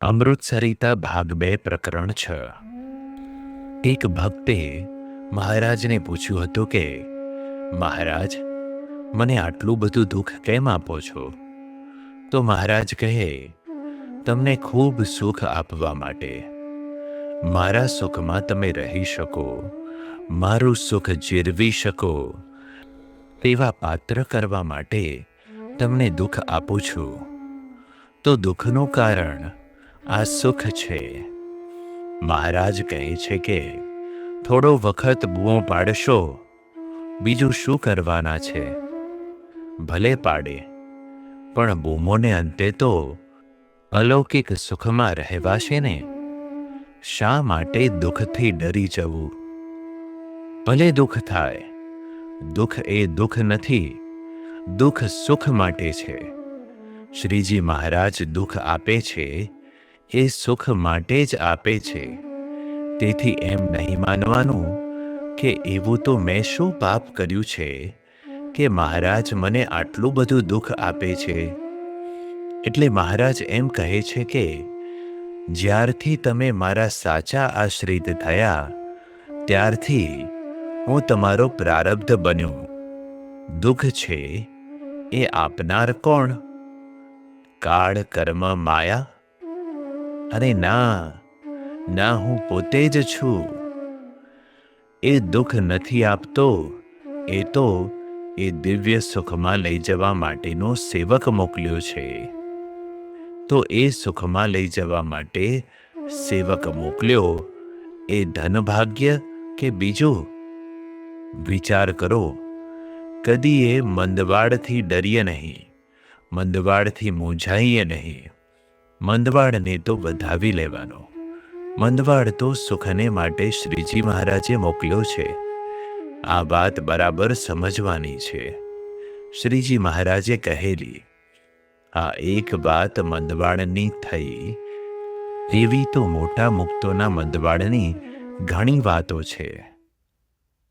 અમૃતસરિતા ભાગ 2 પ્રકરણ 6। એક ભક્તે મહારાજને પૂછ્યું હતું કે મહારાજ, મને આટલું બધું દુઃખ કેમ આપો છો? તો મહારાજ કહે, તમને ખૂબ સુખ આપવા માટે, મારા સુખમાં તમે રહી શકો, મારું સુખ જીરવી શકો તેવા પાત્ર કરવા માટે તમને દુઃખ આપું છું। તો દુઃખનું કારણ આ સુખ છે। મહારાજ કહે છે કે થોડો વખત બૂમો પાડશો, બીજું શું કરવાના છે? ભલે પાડે, પણ બૂમોને અંતે તો અલૌકિક સુખમાં રહેવાશે ને। શા માટે દુઃખથી ડરી જવું? ભલે દુઃખ થાય, દુઃખ એ દુઃખ નથી, દુઃખ સુખ માટે છે। શ્રીજી મહારાજ દુઃખ આપે છે એ સુખ માટે જ આપે છે। તેથી એમ નહીં માનવાનું કે એવું તો મેં શું પાપ કર્યું છે કે મહારાજ મને આટલું બધું દુઃખ આપે છે। એટલે મહારાજ એમ કહે છે કે જ્યારથી તમે મારા સાચા આશ્રિત થયા, ત્યારથી હું તમારો પ્રારબ્ધ બન્યો। દુઃખ છે એ આપનાર કોણ? કાળ, કર્મ, માયા? અરે ના, હું પોતે જ છું। એ દુઃખ નથી આપતો, એ તો એ દિવ્ય સુખમાં લઈ જવા માટેનો સેવક મોકલ્યો છે। તો એ સુખમાં લઈ જવા માટે સેવક મોકલ્યો એ ધન ભાગ્ય કે બીજું? વિચાર કરો। કદી એ મંદવાડથી ડરીએ નહીં, મંદવાડથી મૂંઝાઈએ નહીં। મંદવાડને તો વધાવી લેવાનો। મંદવાડ તો સુખને માટે શ્રીજી મહારાજે મોકલ્યો છે। આ વાત બરાબર સમજવાની છે। શ્રીજી મહારાજે કહેલી આ એક વાત મંદવાડની થઈ, એવી તો મોટા મુક્તોના મંદવાડની ઘણી વાતો છે।